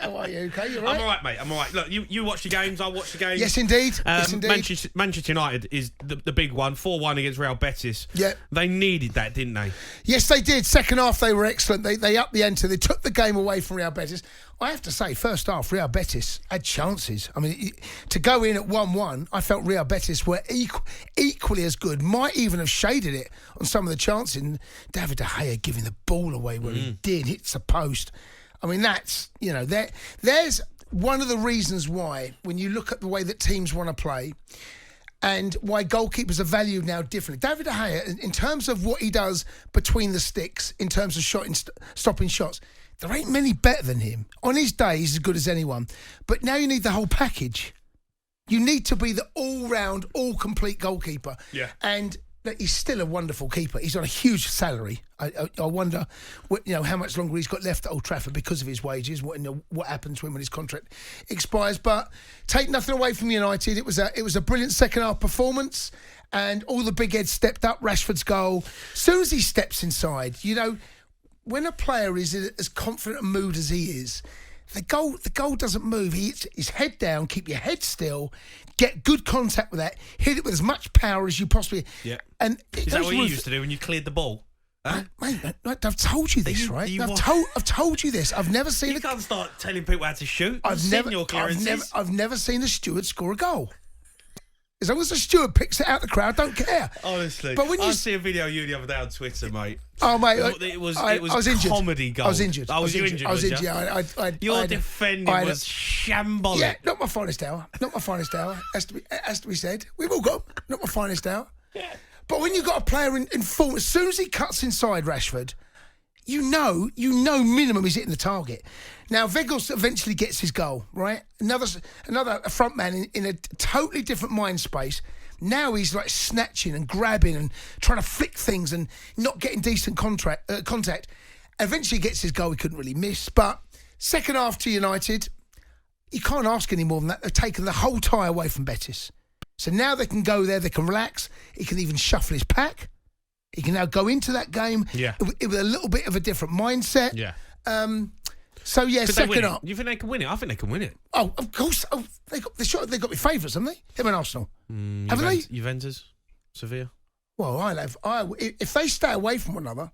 How are you? Okay, you right? I'm all right, mate. I'm all right. Look, you watch the games. I watch the games. Yes, indeed. Yes, indeed. Manchester United is the big one. 4-1 against Real Betis. Yeah. They needed that, didn't they? Yes, they did. Second half, they were excellent. They upped the ante. They took the game away from Real Betis. I have to say, first half, Real Betis had chances. I mean, to go in at 1-1, I felt Real Betis were equally as good. Might even have shaded it on some of the chances. And David De Gea giving the ball away where he did, hits the post. I mean, that's, there's one of the reasons why, when you look at the way that teams want to play and why goalkeepers are valued now differently. David De Gea, in terms of what he does between the sticks, in terms of stopping shots, there ain't many better than him. On his day, he's as good as anyone. But now you need the whole package. You need to be the all-round, all-complete goalkeeper. Yeah. And he's still a wonderful keeper. He's on a huge salary. I wonder, how much longer he's got left at Old Trafford because of his wages. What happens to him when his contract expires? But take nothing away from United. It was a brilliant second half performance, and all the big heads stepped up. Rashford's goal. As soon as he steps inside, when a player is in as confident a mood as he is, the goal doesn't move. He hits his head down, keep your head still, get good contact with that, hit it with as much power as you possibly. Yeah. And is that what you used to do when you cleared the ball? Huh? Mate, I've told you this, right? I've told you this. I've never seen. You can't start telling people how to shoot. I've never seen a steward score a goal. As long as the steward picks it out the crowd, I don't care. Honestly. But when I see a video of you the other day on Twitter, mate. Oh, mate. It was comedy gold. I was injured. I was injured. Your defending was shambolic. Yeah, not my finest hour. Not my finest hour. Has to be said. We've all got not my finest hour. Yeah. But when you've got a player in form, as soon as he cuts inside Rashford, you know minimum he's hitting the target. Now, Weghorst eventually gets his goal, right? Another front man in a totally different mind space. Now he's like snatching and grabbing and trying to flick things and not getting decent contact. Eventually gets his goal. He couldn't really miss. But second half to United, you can't ask any more than that. They've taken the whole tie away from Betis. So now they can go there, they can relax. He can even shuffle his pack. He can now go into that game with a little bit of a different mindset. Yeah. So yeah, second up. You think they can win it? I think they can win it. Oh, of course. Oh, they got to be favourites, haven't they? Him and Arsenal. Haven't they? Juventus, Sevilla. Well, if they stay away from one another,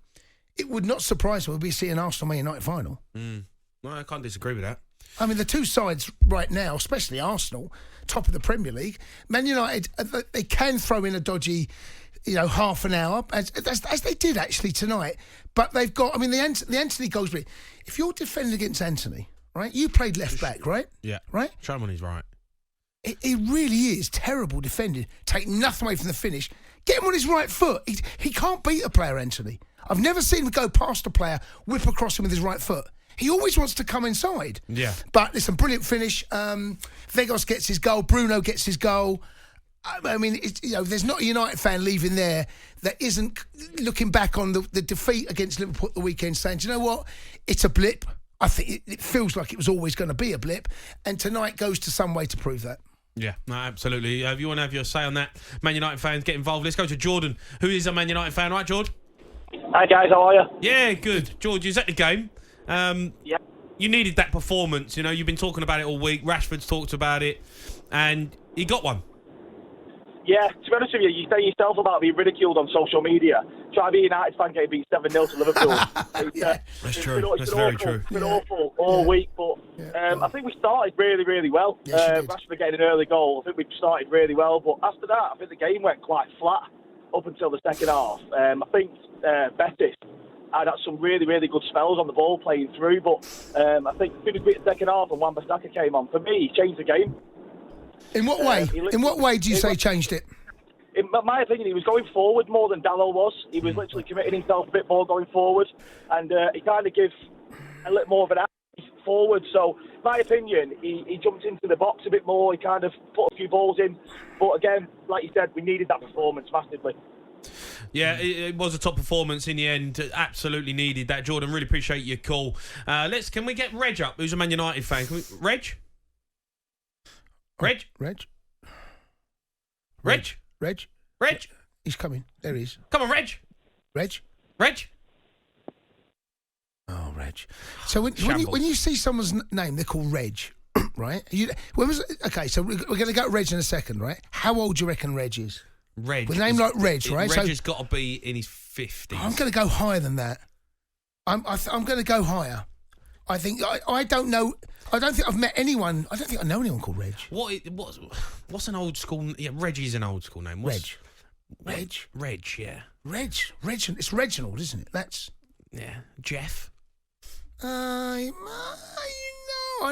it would not surprise me. We'll be seeing Arsenal Man United final. Well, I can't disagree with that. I mean, the two sides right now, especially Arsenal, top of the Premier League. Man United, they can throw in a dodgy, half an hour, as they did actually tonight. But they've got, the Anthony goes with. If you're defending against Anthony, right, you played left back, right? Yeah. Right? Show him when he's right. It really is terrible defending. Take nothing away from the finish. Get him on his right foot. He can't beat a player, Anthony. I've never seen him go past a player, whip across him with his right foot. He always wants to come inside. Yeah. But listen, brilliant finish. Weghorst gets his goal. Bruno gets his goal. I mean, there's not a United fan leaving there that isn't looking back on the defeat against Liverpool at the weekend saying, do you know what? It's a blip. I think it feels like it was always going to be a blip. And tonight goes to some way to prove that. Yeah, no, absolutely. If you want to have your say on that, Man United fans, get involved. Let's go to Jordan, who is a Man United fan. Right, George? Hi, guys. How are you? Yeah, good. George, is at the game. Yeah. You needed that performance. You've been talking about it all week. Rashford's talked about it. And he got one. Yeah, to be honest with you, you say yourself about being ridiculed on social media. Try to be a United fan getting beat 7-0 to Liverpool. That's true. That's very true. It's been awful all week, but I think we started really, really well. Rashford getting an early goal. I think we started really well, but after that, I think the game went quite flat up until the second half. I think Betis had some really, really good spells on the ball playing through, but I think as soon as we hit the second half and Wan-Bissaka came on, for me, he changed the game. In what way? In what way do you say changed it? In my opinion, he was going forward more than Dalot was. He was literally committing himself a bit more going forward, and he kind of gives a little more of an act forward. So, in my opinion, he jumped into the box a bit more. He kind of put a few balls in. But again, like you said, we needed that performance massively. Yeah, it was a top performance in the end. Absolutely needed that. Jordan, really appreciate your call. Can we get Reg up, who's a Man United fan? Reg? Reg? He's coming. There he is. Come on, Reg. Reg? Oh, Reg. So when you see someone's name, they're called Reg, right? Okay, so we're going to go to Reg in a second, right? How old do you reckon Reg is? Reg. With a name like Reg, right? Reg has got to be in his 50s. I'm going to go higher than that. I'm going to go higher. I think I don't know. I don't think I've met anyone. I don't think I know anyone called Reg. What's an old school? Yeah, Reggie's an old school name. Reg. Yeah. Reg. It's Reginald, isn't it? That's Jeff. I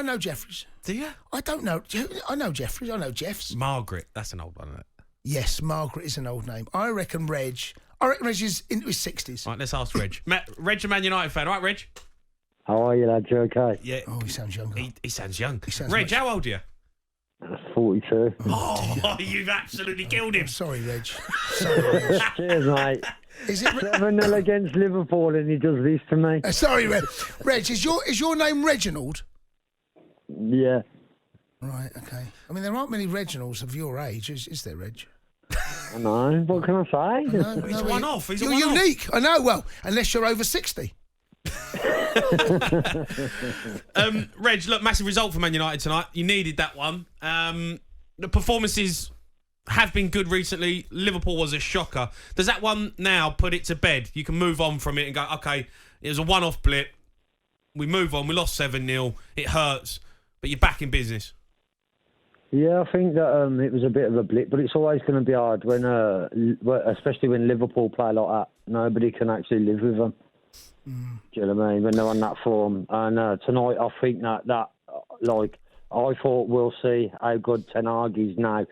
know Jeffries. Do you? I don't know. I know Jeffries. I know Jeffs. Margaret. That's an old one, isn't it? Yes, Margaret is an old name. I reckon Reg is into his 60s. Right, let's ask Reg. Reg's a Man United fan. All right, Reg? How are you, lad? You okay? Yeah. Oh, he sounds younger. He sounds young. Sounds Reg, how old are you? 42. Oh, you've absolutely killed him. Sorry, Reg. Cheers, mate. Is it 7-0 against Liverpool and he does this to me? Sorry, Reg. Reg, is your name Reginald? Yeah. Right, okay. I mean, there aren't many Reginalds of your age, is there, Reg? I know. What can I say? He's a one-off. You're unique. I know. Well, unless you're over 60. Reg, look, massive result for Man United tonight. You needed that one. The performances have been good recently. Liverpool was a shocker. Does that one now put it to bed? You can move on from it and go, okay, it was a one-off blip. We move on. We lost 7-0. It hurts, but you're back in business. Yeah, I think that it was a bit of a blip, but it's always going to be hard when, especially when Liverpool play like that. Nobody can actually live with them. Do you know what I mean? When they're on that form. And tonight, I think that I thought we'll see how good Ten Hag is now.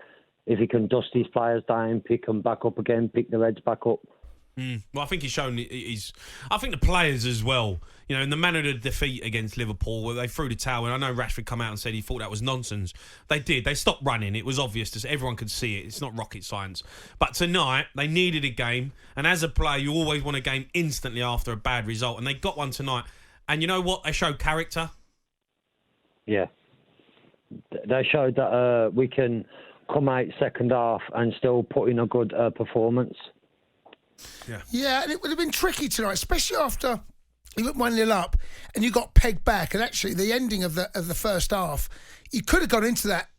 If he can dust his players down, pick them back up again, pick the Reds back up. Well, I think he's shown I think the players as well, you know, in the manner of the defeat against Liverpool, where they threw the towel, and I know Rashford come out and said he thought that was nonsense. They did. They stopped running. It was obvious. Everyone could see it. It's not rocket science. But tonight, they needed a game, and as a player, you always want a game instantly after a bad result, and they got one tonight. And you know what? They showed character. Yeah. They showed that we can come out second half and still put in a good performance. Yeah, and it would have been tricky tonight, especially after you went 1-0 up and you got pegged back. And actually, the ending of the first half, you could have gone into that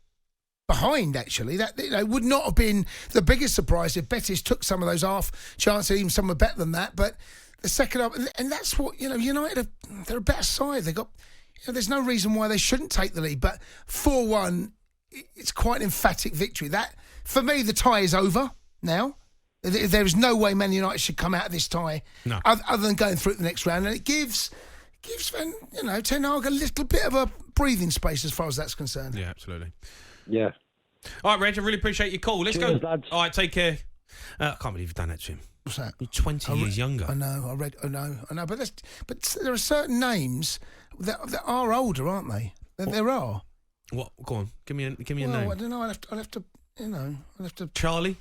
behind. Actually, that would not have been the biggest surprise if Betis took some of those half chances, even some were better than that. But the second half, and that's what United they're a better side. They got, there's no reason why they shouldn't take the lead. But 4-1, it's quite an emphatic victory. That for me, the tie is over now. There is no way Man United should come out of this tie other than going through the next round. And it gives Ten Hag a little bit of a breathing space as far as that's concerned. Yeah, absolutely. Yeah. All right, Reg, I really appreciate your call. Let's Cheers, go. lads. All right, take care. I can't believe you've done that to him. What's that? You're 20 years younger. I know. I know. But there are certain names that are older, aren't they? There are. What? Go on. Give me a name. I don't know. I'll have to. Charlie?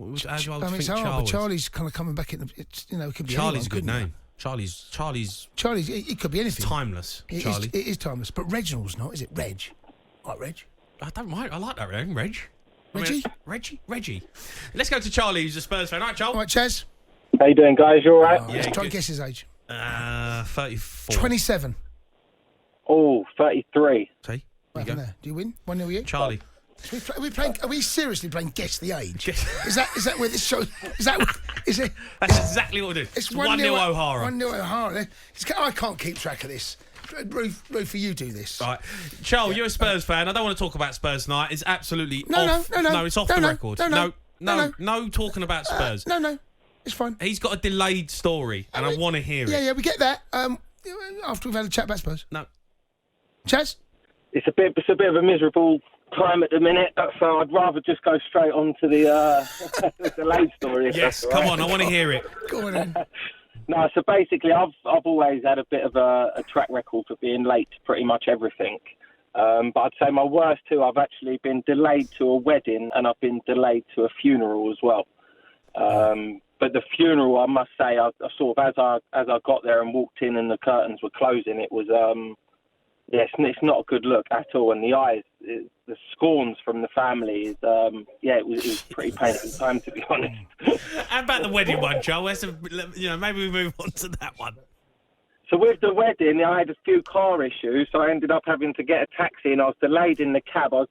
It's hard, but Charlie's kind of coming back in. It could be Charlie's a good anyone, name. Charlie's. It could be anything. Timeless. It is timeless. But Reginald's not, is it? Reg. Right, Reg. I don't mind. I like that name, Reg. Reggie. Let's go to Charlie, who's a Spurs fan. All right, Charlie. All right, Chaz. How you doing, guys? You all right? Let's try and guess his age. 34. 27. Oh, 33. See? What happened there? Do you win? 1-0 you? Charlie. Are we seriously playing Guess the Age? Is that where this show? Is it? That's exactly what we're doing. It's 1-0 O'Hara. 1-0 O'Hara. I can't keep track of this. Ruth, you do this. All right. Charles, you're a Spurs fan. I don't want to talk about Spurs tonight. It's absolutely off. No, it's off the record. No talking about Spurs. No. It's fine. He's got a delayed story, and I want to hear it. Yeah, we get that. After we've had a chat about Spurs. No. Chaz? It's a bit of a miserable time at the minute, so I'd rather just go straight on to the delayed story. Yes, come on, I want to hear it. Go on then. No, so basically, I've always had a bit of a track record for being late to pretty much everything. But I'd say my worst two, I've actually been delayed to a wedding and I've been delayed to a funeral as well. But the funeral, I must say, I sort of as I got there and walked in and the curtains were closing, it was it's not a good look at all. And the eyes, the scorns from the family, it was pretty painful time, to be honest. How about the wedding one, Joe? Maybe we move on to that one. So with the wedding, I had a few car issues, so I ended up having to get a taxi, and I was delayed in the cab. I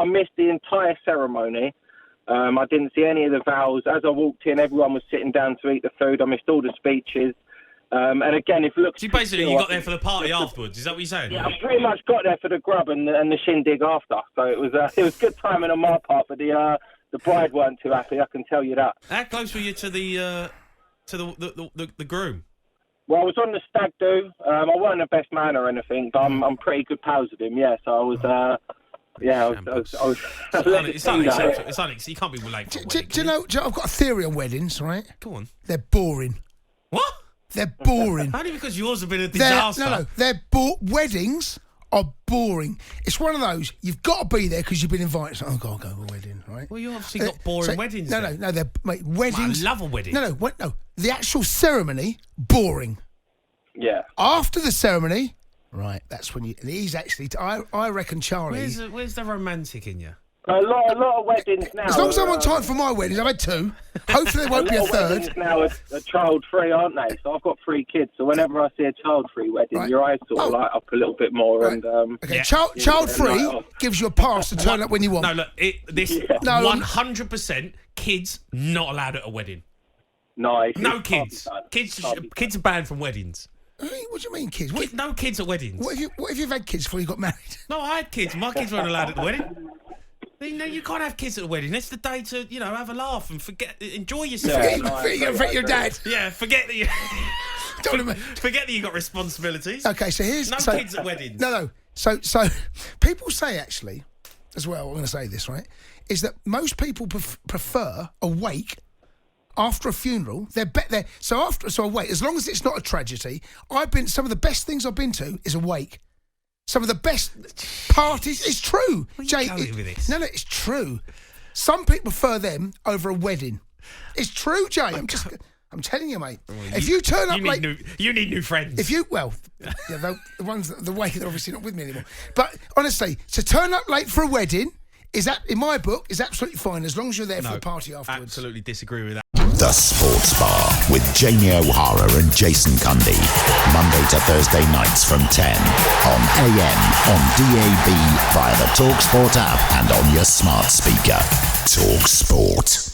missed the entire ceremony. I didn't see any of the vows. As I walked in, everyone was sitting down to eat the food. I missed all the speeches. And again, if looks... So basically, you got there for the party afterwards. Is that what you're saying? Yeah, I pretty much got there for the grub and the shindig after. So it was good timing on my part, but the bride weren't too happy. I can tell you that. How close were you to the groom? Well, I was on the stag do. I wasn't the best man or anything, but I'm pretty good pals with him. Yeah, so I was. I was. It's unacceptable. You can't be late for a wedding. Do you know? I've got a theory on weddings, right? Go on. They're boring. What? They're boring. Only because yours have been a disaster. Weddings are boring. It's one of those, you've got to be there because you've been invited. So, I've got to go to a wedding, right? Well, you obviously got boring weddings. No, weddings. I love a wedding. No. The actual ceremony, boring. Yeah. After the ceremony, right, that's when and he's actually, I reckon Charlie. Where's the romantic in you? A lot of weddings now. As long as I'm on time for my weddings, I've had 2. Hopefully there won't be a third. Weddings now are child-free, aren't they? So I've got 3 kids, so whenever I see a child-free wedding, right. Your eyes sort of light up a little bit more. Right. And okay, child-free gives you a pass to turn up when you want. No, look, 100% kids not allowed at a wedding. No kids. Kids are banned from weddings. What do you mean, kids? No kids at weddings. What if you've had kids before you got married? No, I had kids. My kids weren't allowed at the wedding. No, you can't have kids at a wedding. It's the day to, have a laugh and enjoy yourself. Forget your dad. Yeah, forget that you got responsibilities. Okay, so here's kids at weddings. No. So people say actually, as well. I'm going to say this right, is that most people prefer a wake after a funeral. So a wake, as long as it's not a tragedy. Some of the best things I've been to is a wake. Some of the best parties. It's true, Jay. No, it's true. Some people prefer them over a wedding. It's true, Jay. I'm telling you, mate. If you turn up late, you need new friends. The ones the wake, they're obviously not with me anymore. But honestly, to turn up late for a wedding is that, in my book, is absolutely fine as long as you're there for the party afterwards. Absolutely disagree with that. The Sports Bar with Jamie O'Hara and Jason Cundy. Monday to Thursday nights from 10 on AM, on DAB, via the talkSPORT app and on your smart speaker. talkSPORT.